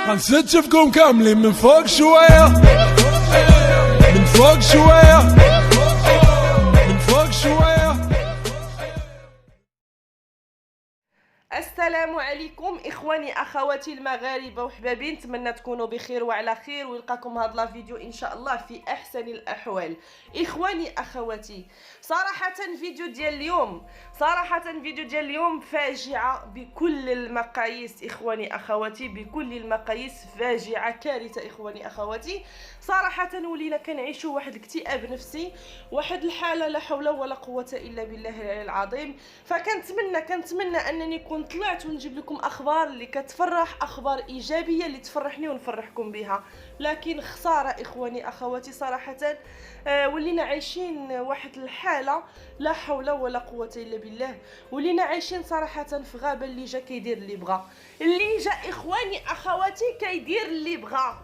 هنستشفكم كاملين من فوق شوية، من فوق شوية، من فوق شوية. السلام عليكم اخواني اخواتي المغاربه وحبابي، نتمنى تكونوا بخير وعلى خير ويلقاكم هذا الفيديو ان شاء الله في احسن الاحوال. اخواني اخواتي، صراحه فيديو ديال اليوم فاجعه بكل المقاييس. اخواني اخواتي بكل المقاييس فاجعه، كارثه. اخواني اخواتي صراحه ولينا كنعيشوا واحد الاكتئاب نفسي، واحد الحاله لا حول ولا قوه الا بالله العلي العظيم. فكنتمنى انني كنت طلعت ونجيب لكم اخبار اللي كتفرح، اخبار ايجابيه اللي تفرحني ونفرحكم بها، لكن خساره اخواني اخواتي. صراحه ولينا عايشين واحد الحاله لا حول ولا قوه الا بالله. ولينا عايشين صراحه في غابه، اللي جا كيدير اللي بغى، اللي جا اخواني اخواتي كيدير اللي بغى.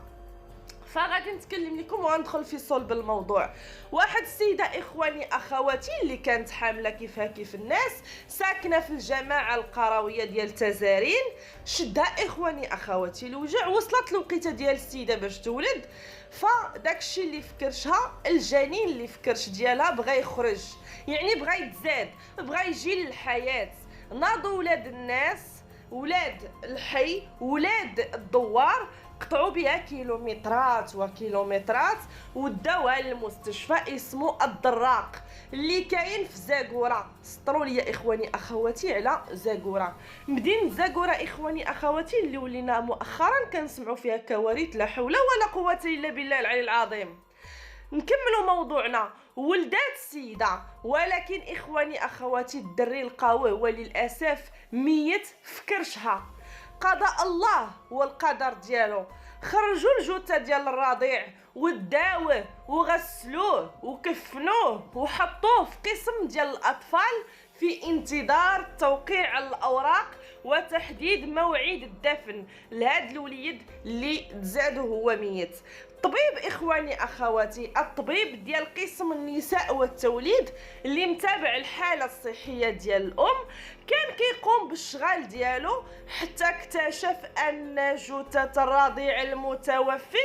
فغادي نتكلم لكم وندخل في صلب الموضوع. واحد السيده اخواني اخواتي اللي كانت حامله كيفها كيف الناس، ساكنه في الجماعه القرويه ديال تزارين، شدها اخواني اخواتي الوجع، وصلت الوقيته ديال السيده باش تولد. فداكشي اللي فكرشها، الجنين اللي فكرش ديالها بغى يخرج، يعني بغى يتزاد، بغى يجي للحياه. ناضوا ولاد الناس، ولاد الحي، ولاد الدوار، قطعوا بها كيلومترات وكيلومترات وداوها للمستشفى اسمه الدراق اللي كاين في زاكورة. سطروا لي اخواني اخواتي على زاكورة. مدينة زاكورة اخواني اخواتي اللي ولينا مؤخرا كنسمعوا فيها كوارث لا حول ولا قوة الا بالله العلي العظيم. نكملوا موضوعنا. ولدات السيده، ولكن اخواني اخواتي الدري القاوي وللاسف ميت في كرشها. قضاء الله والقدر ديالو. خرجوا الجثه ديال الرضيع وداوه وغسلوه وكفنوه وحطوه في قسم ديال الاطفال في انتظار توقيع الاوراق وتحديد موعد الدفن لهذا الوليد اللي تزاد هو ميت. الطبيب اخواني اخواتي، الطبيب ديال قسم النساء والتوليد اللي متابع الحاله الصحيه ديال الام، كان كيقوم بالشغال ديالو حتى اكتشف ان جثه الرضيع المتوفي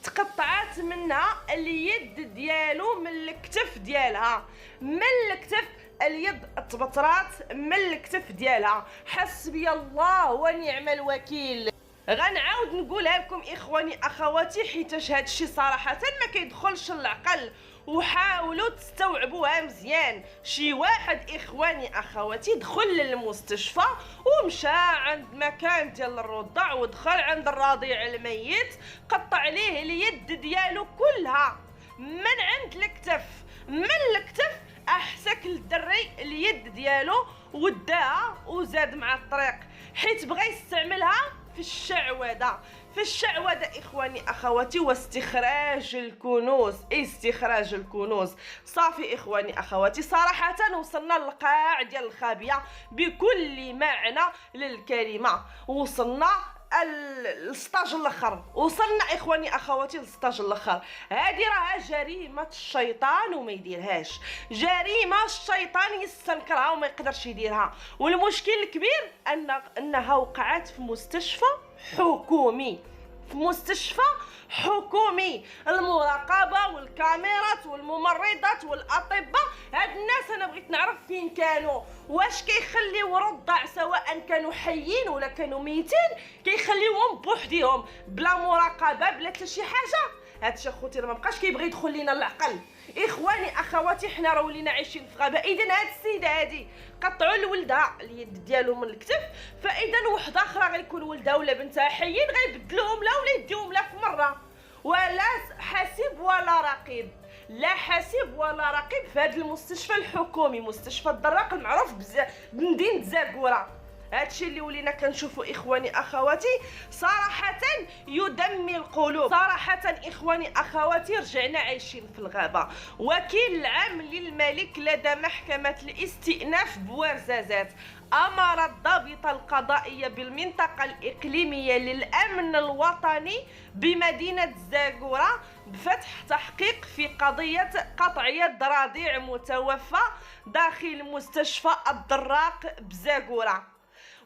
تقطعات منها اليد ديالو من الكتف ديالها، من الكتف اليد تبطرات من الكتف ديالها. حسبي الله ونعم الوكيل. غنعاود نقولها لكم اخواني اخواتي حيتاش هادشي صراحه ما كيدخلش للعقل، وحاولوا تستوعبوها مزيان. شي واحد اخواني اخواتي دخل للمستشفى ومشى عند مكان ديال الرضع ودخل عند الرضيع الميت، قطع عليه اليد ديالو كلها من عند الكتف، من الكتف احسك الدري اليد ديالو وداها وزاد مع الطريق، حيت بغى يستعملها في الشعوذه. في الشعوذه اخواني اخواتي واستخراج الكنوز، استخراج الكنوز. صافي اخواني اخواتي، صراحه وصلنا للقاع ديال الخابيه بكل معنى للكلمه. وصلنا السطاج الاخر، وصلنا اخواني اخواتي للسطاج الاخر. هذه راها جريمه الشيطان وما يديرهاش، جريمه الشيطان يستنكرها وما يقدرش يديرها. والمشكل الكبير انها وقعت في مستشفى حكومي، في مستشفى حكومي. المراقبه والكاميرات والممرضات والاطباء، هاد الناس انا بغيت نعرف فين كانوا، واش كيخليو رضع سواء كانوا حيين ولا كانوا ميتين كيخليوهم بوحديهم بلا مراقبه بلا حتى شي حاجه؟ هادشي اخوتي راه مابقاش كيبغي يدخل لينا العقل. اخواني اخواتي حنا راه ولينا عايشين في غابه. اذا هاد السيده هادي قطعوا لولدها اليد ديالو من الكتف، فاذا وحده اخرى غيكون ولدها ولا بنتها حيين غيبدلوهم لها ولا يديوهم لها في مره. ولا حاسب ولا رقيب، لا حاسب ولا رقيب في هذا المستشفى الحكومي، مستشفى الدراق المعروف بمدينه زاكورة. هادشي اللي ولينا كنشوفوا اخواني اخواتي صراحه يدمي القلوب. صراحه اخواني اخواتي رجعنا عايشين في الغابه. وكيل العام للملك لدى محكمه الاستئناف بورزازات امر الضابطه القضائيه بالمنطقه الاقليميه للامن الوطني بمدينه زاكورة بفتح تحقيق في قضيه قطع يد رضيع متوفى داخل مستشفى الدراق بزاكورة.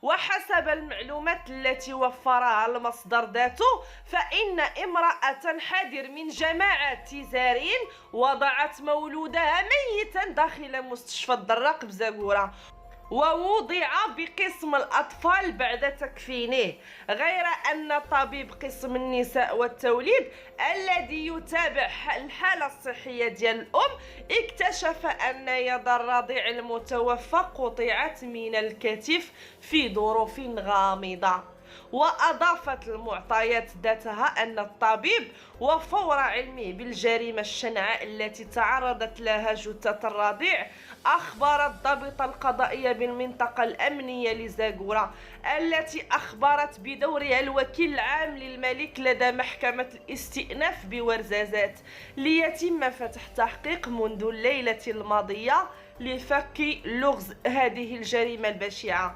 وحسب المعلومات التي وفرها المصدر ذاته فإن امرأة حذر من جماعة تيزارين وضعت مولودها ميتا داخل مستشفى الدراق بزاكورة ووضع بقسم الأطفال بعد تكفينه، غير أن طبيب قسم النساء والتوليد الذي يتابع الحالة الصحية ديال الأم اكتشف أن يد الرضيع المتوفى قطعت من الكتف في ظروف غامضة. وأضافت المعطيات ذاتها أن الطبيب وفور علمه بالجريمة الشنعاء التي تعرضت لها جثة الرضيع أخبر الضابطة القضائية بالمنطقة الأمنية لزاكورة التي أخبرت بدورها الوكيل العام للملك لدى محكمة الاستئناف بورزازات ليتم فتح تحقيق منذ الليلة الماضية لفك لغز هذه الجريمة البشعة.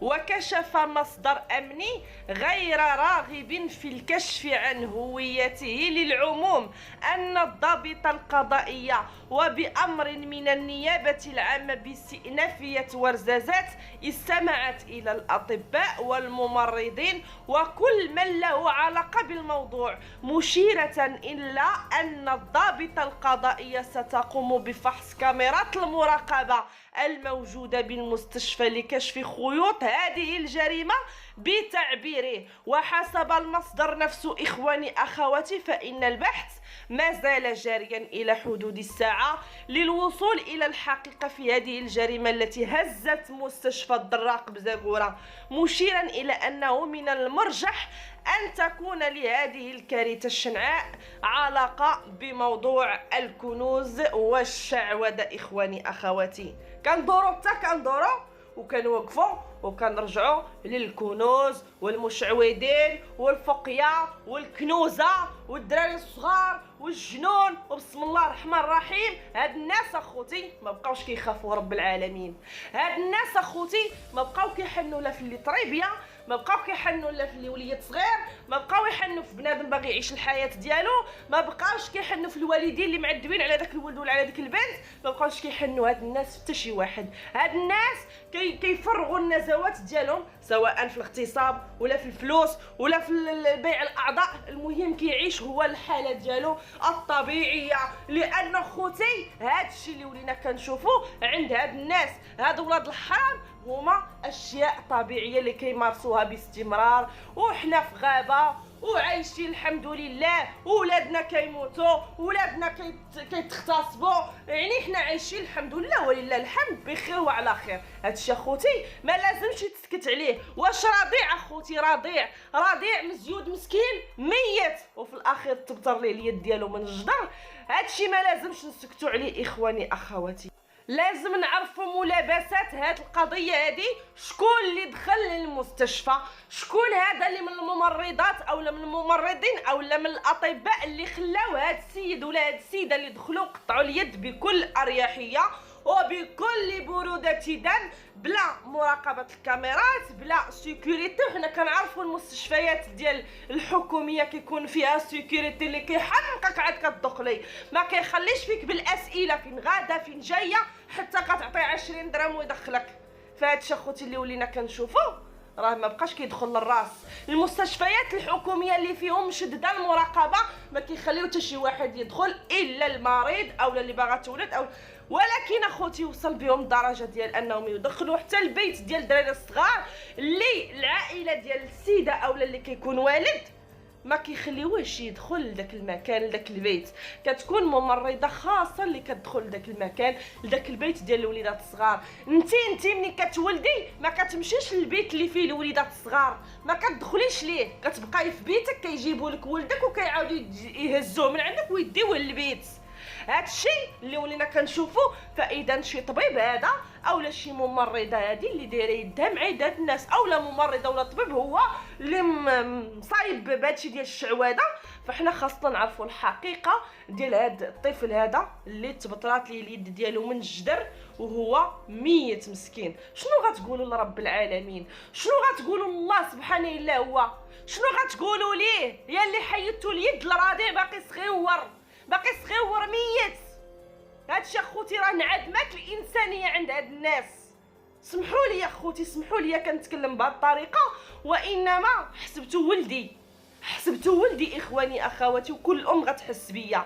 وكشف مصدر أمني غير راغب في الكشف عن هويته للعموم أن الضابطة القضائية وبأمر من النيابة العامة باستئنافية ورزازات استمعت إلى الأطباء والممرضين وكل من له علاقة بالموضوع، مشيرة إلى أن الضابطة القضائية ستقوم بفحص كاميرات المراقبة الموجودة بالمستشفى لكشف خيوط هذه الجريمة بتعبيره. وحسب المصدر نفسه إخواني أخواتي فإن البحث ما زال جاريا إلى حدود الساعة للوصول إلى الحقيقة في هذه الجريمة التي هزت مستشفى الدراق بزاكورة، مشيرا إلى أنه من المرجح أن تكون لهذه الكارثة الشنعاء علاقة بموضوع الكنوز والشعوذة. إخواني أخواتي كندورو وكنوقفوا وكنرجعوا للكنوز والمشعوذين والفقيا والكنوزه والدراري الصغار والجنون وبسم الله الرحمن الرحيم. هاد الناس اخوتي ما بقاوش كيخافوا رب العالمين، هاد الناس اخوتي ما بقاو كيحنوا لا في اللي طريبيه، ما بقاو كيحنوا لا في اللي وليد صغير، ما بقاو يحنوا في بنادم باغي يعيش الحياه ديالو، ما بقاوش كيحنوا في الوالدين اللي معذبين على داك الولد ولا على ديك البنت، ما بقاوش كيحنوا هاد الناس حتى شي واحد. هاد الناس كيفرغوا النزوات ديالهم سواء في الاغتصاب ولا في الفلوس ولا في بيع الاعضاء، المهم كيعيش هو الحاله ديالو الطبيعيه. لان خوتي هادشي اللي ولينا كنشوفوه عند هاد الناس، هاد ولاد الحرام هما اشياء طبيعيه اللي كيمارسوها باستمرار، وحنا في غابه وعايشين الحمد لله، ولادنا كيموتوا، ولادنا كيتغتصبوا، يعني حنا عايشين الحمد لله ولله الحمد بخير وعلى خير. هادشي اخوتي ما لازمش تسكت عليه. واش رضيع اخوتي؟ رضيع مزيود مسكين ميت وفي الاخير تبتر ليه اليد ديالو من الجدر. هادشي ما لازمش نسكتوا عليه. اخواني اخواتي لازم نعرفوا ملابسات هاد القضيه هادي، شكون اللي دخل للمستشفى، شكون هذا اللي من الممرضات او من الممرضين او من الاطباء اللي خلاو هاد السيد ولا هاد السيده اللي دخلوا قطعوا اليد بكل اريحيه وبكل برودة دم بلا مراقبة الكاميرات بلا سيكوريتي. وحنا كنعرفوا المستشفيات ديال الحكومية كيكون فيها سيكوريتي اللي كيحمقك عاد كتدخلي، ما كيخليش فيك بالاسئلة فين غاده فين جايه حتى كتعطي 20 درهم ويدخلك. فهادشي اخوتي اللي ولينا كنشوفوا راه ما بقاش كيدخل للراس. المستشفيات الحكوميه اللي فيهم مشدده المراقبه ما كيخليو حتى شي واحد يدخل الا المريض او اللي باغا تولد او. ولكن اخوتي وصل بهم الدرجه ديال انهم يدخلوا حتى البيت ديال الدراري الصغار اللي العائله ديال السيده او اللي كيكون والد ما كيخليوهش يدخل لذاك المكان لذاك البيت. كتكون ممرضه خاصه اللي كتدخل لذاك المكان لذاك البيت ديال الوليدات الصغار. انت ملي كتولدي ما كتمشيش للبيت اللي فيه الوليدات الصغار، ما كتدخليش ليه، كتبقاي في بيتك كيجيبوا لك ولدك وكيعاودوا يهزوه من عندك ويديوه للبيت. هادشي اللي ولينا كنشوفو. فاذا شي طبيب هذا اولا شي ممرضه هذه اللي دايره يدها مع يدات الناس اولا ممرضه ولا طبيب هو اللي مصايب بهادشي ديال الشعوذه، فحنا خاصنا نعرفوا الحقيقه ديال هاد الطفل هذا اللي تبطرات ليه اليد ديالو من الجدر وهو ميت مسكين. شنو غتقولوا لرب العالمين؟ شنو غتقولوا الله سبحانه الا هو؟ شنو غتقولوا ليه يا اللي حيدتوا اليد الرضيع باقي صغيور ميت؟ هادشي اخوتي راه انعدمت الانسانيه عند هاد الناس. سمحوا لي يا خوتي، سمحوا لي كنتكلم بهذه الطريقه، وانما حسبتو ولدي اخواني اخواتي، وكل ام غتحس بيا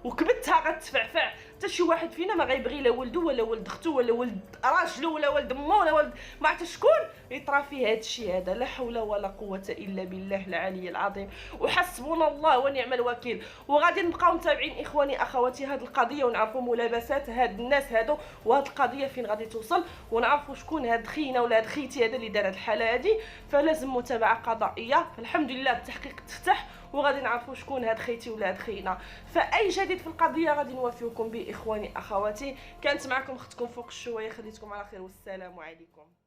وكبتها غتفعفع. حتى شي واحد فينا ما غيبغي لا ولدو ولا ولد اختو ولا ولد راجلو ولا ولد امو ولا ولد ما عرفت شكون يطرا فيه هذا الشيء هذا. لا حول ولا قوه الا بالله العلي العظيم، وحسبنا الله ونعم الوكيل. وغادي نبقاو متابعين اخواني اخواتي هذه القضيه، ونعرفوا ملابسات هاد الناس هادو، وهاد القضيه فين غادي توصل، ونعرفوا شكون هاد خينا ولا هاد خيتي هذا اللي دار هاد الحاله هادي. فلازم متابعه قضائيه. الحمد لله التحقيق تفتح، وغادي نعرفوا شكون هاد خيتي ولا هاد خينا. فاي جديد في القضيه غادي نوافيكم به اخواني اخواتي. كانت معكم اختكم فوق الشويه، خليتكم على خير والسلام عليكم.